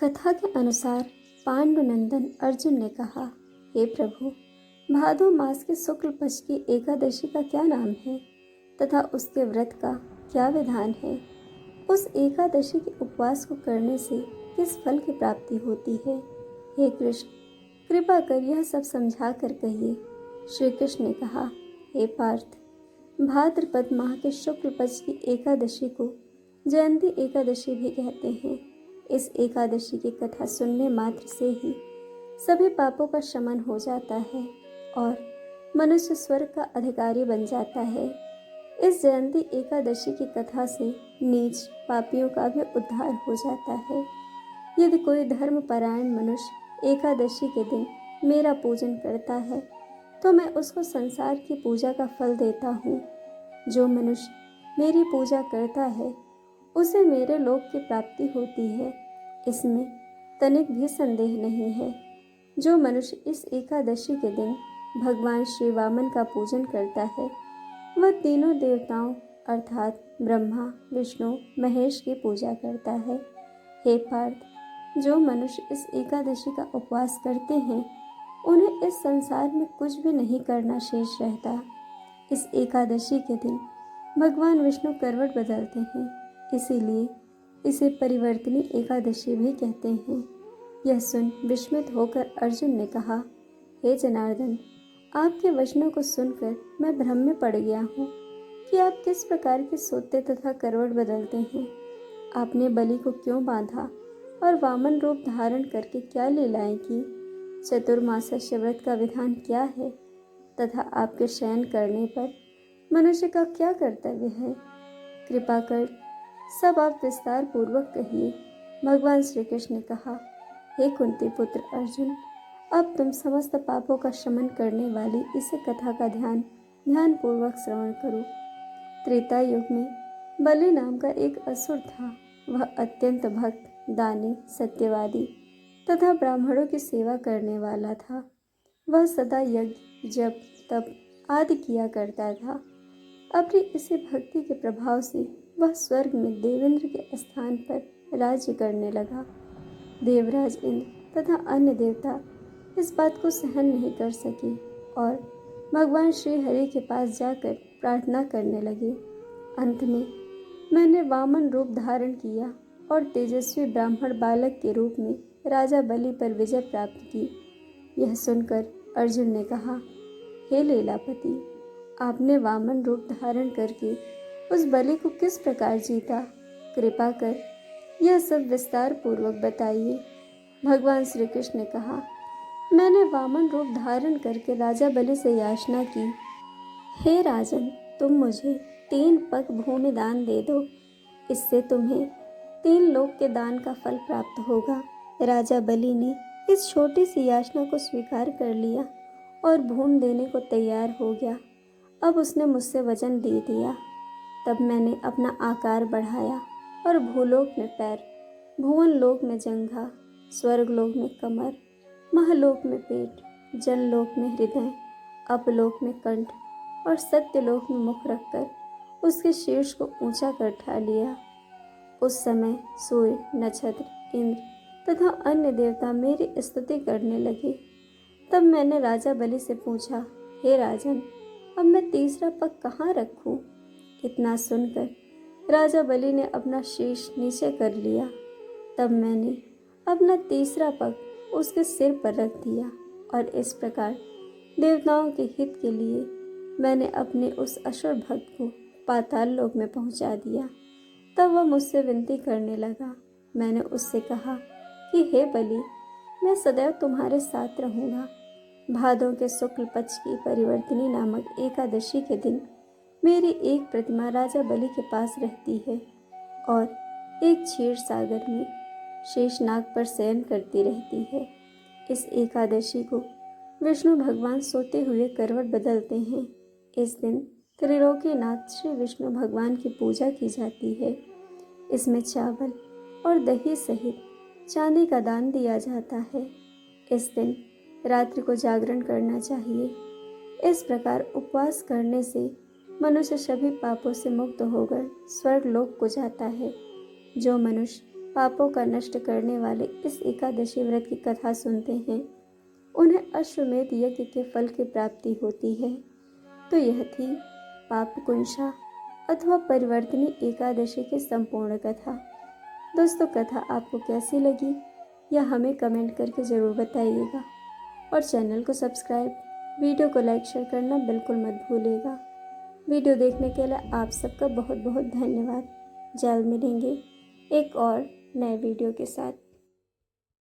कथा के अनुसार पांडुनंदन अर्जुन ने कहा, हे प्रभु, भादो मास के शुक्ल पक्ष की एकादशी का क्या नाम है तथा उसके व्रत का क्या विधान है? उस एकादशी के उपवास को करने से किस फल की प्राप्ति होती है? हे कृष्ण, कृपा कर यह सब समझा कर कहिए। श्री कृष्ण ने कहा, हे पार्थ, भाद्रपद माह के शुक्ल पक्ष की एकादशी को जयंती एकादशी भी कहते हैं। इस एकादशी की कथा सुनने मात्र से ही सभी पापों का शमन हो जाता है और मनुष्य स्वर्ग का अधिकारी बन जाता है। इस जयंती एकादशी की कथा से नीच पापियों का भी उद्धार हो जाता है। यदि कोई धर्मपरायण मनुष्य एकादशी के दिन मेरा पूजन करता है तो मैं उसको संसार की पूजा का फल देता हूँ। जो मनुष्य मेरी पूजा करता है उसे मेरे लोक की प्राप्ति होती है, इसमें तनिक भी संदेह नहीं है। जो मनुष्य इस एकादशी के दिन भगवान श्री वामन का पूजन करता है वह तीनों देवताओं अर्थात ब्रह्मा, विष्णु, महेश की पूजा करता है। हे पार्थ, जो मनुष्य इस एकादशी का उपवास करते हैं उन्हें इस संसार में कुछ भी नहीं करना शेष रहता। इस एकादशी के दिन भगवान विष्णु करवट बदलते हैं, इसीलिए इसे परिवर्तनी एकादशी भी कहते हैं। यह सुन विस्मित होकर अर्जुन ने कहा, हे जनार्दन, आपके वचनों को सुनकर मैं भ्रम में पड़ गया हूँ कि आप किस प्रकार के सोते तथा करवट बदलते हैं। आपने बलि को क्यों बांधा और वामन रूप धारण करके क्या लीलाएं की? चतुर्मास्य व्रत का विधान क्या है तथा आपके शयन करने पर मनुष्य का क्या कर्तव्य है? कृपा कर सब आप विस्तार पूर्वक कहिए। भगवान श्री कृष्ण ने कहा, हे कुंती पुत्र अर्जुन, अब तुम समस्त पापों का शमन करने वाली इस कथा का ध्यान पूर्वक श्रवण करो। त्रेता युग में बलि नाम का एक असुर था। वह अत्यंत भक्त, दानी, सत्यवादी तथा ब्राह्मणों की सेवा करने वाला था। वह सदा यज्ञ, जप, तप आदि किया करता था। अपनी इसी भक्ति के प्रभाव से वह स्वर्ग में देवेंद्र के स्थान पर राज्य करने लगा। देवराज इंद्र तथा अन्य देवता इस बात को सहन नहीं कर सके और भगवान श्री हरि के पास जाकर प्रार्थना करने लगे। अंत में मैंने वामन रूप धारण किया और तेजस्वी ब्राह्मण बालक के रूप में राजा बलि पर विजय प्राप्त की। यह सुनकर अर्जुन ने कहा, हे लीलापति, आपने वामन रूप धारण करके उस बलि को किस प्रकार जीता? कृपा कर यह सब विस्तार पूर्वक बताइए। भगवान श्री कृष्ण ने कहा, मैंने वामन रूप धारण करके राजा बलि से याचना की, हे राजन, तुम मुझे 3 पग भूमि दान दे दो, इससे तुम्हें 3 लोक के दान का फल प्राप्त होगा। राजा बलि ने इस छोटी सी याचना को स्वीकार कर लिया और भूमि देने को तैयार हो गया। अब उसने मुझसे वचन दे दिया। तब मैंने अपना आकार बढ़ाया और भूलोक में पैर, भुवन लोक में जंघा, स्वर्ग लोक में कमर, महलोक में पेट, जनलोक में हृदय, अपलोक में कंठ और सत्यलोक में मुख रखकर उसके शीर्ष को ऊंचा कर उठा लिया। उस समय सूर्य, नक्षत्र, इंद्र तथा अन्य देवता मेरी स्तुति करने लगे। तब मैंने राजा बलि से पूछा, हे राजन, अब मैं तीसरा पग कहाँ रखूं? इतना सुनकर राजा बलि ने अपना शीश नीचे कर लिया। तब मैंने अपना तीसरा पग उसके सिर पर रख दिया और इस प्रकार देवताओं के हित के लिए मैंने अपने उस असुर भक्त को पाताल लोक में पहुंचा दिया। तब वह मुझसे विनती करने लगा। मैंने उससे कहा कि हे बलि, मैं सदैव तुम्हारे साथ रहूँगा। भादों के शुक्ल पक्ष की परिवर्तनी नामक एकादशी के दिन मेरी एक प्रतिमा राजा बलि के पास रहती है और एक क्षीर सागर में शेषनाग पर शयन करती रहती है। इस एकादशी को विष्णु भगवान सोते हुए करवट बदलते हैं। इस दिन त्रिलोकीनाथ श्री विष्णु भगवान की पूजा की जाती है। इसमें चावल और दही सहित चांदी का दान दिया जाता है। इस दिन रात्रि को जागरण करना चाहिए। इस प्रकार उपवास करने से मनुष्य सभी पापों से मुक्त होकर स्वर्ग लोक को जाता है। जो मनुष्य पापों का नष्ट करने वाले इस एकादशी व्रत की कथा सुनते हैं उन्हें अश्वमेध यज्ञ के फल की प्राप्ति होती है। तो यह थी पाप कुंशा अथवा परिवर्तनी एकादशी की संपूर्ण कथा। दोस्तों, कथा आपको कैसी लगी यह हमें कमेंट करके ज़रूर बताइएगा और चैनल को सब्सक्राइब, वीडियो को लाइक शेयर करना बिल्कुल मत भूलिएगा। वीडियो देखने के लिए आप सबका बहुत बहुत धन्यवाद। जल्द मिलेंगे एक और नए वीडियो के साथ।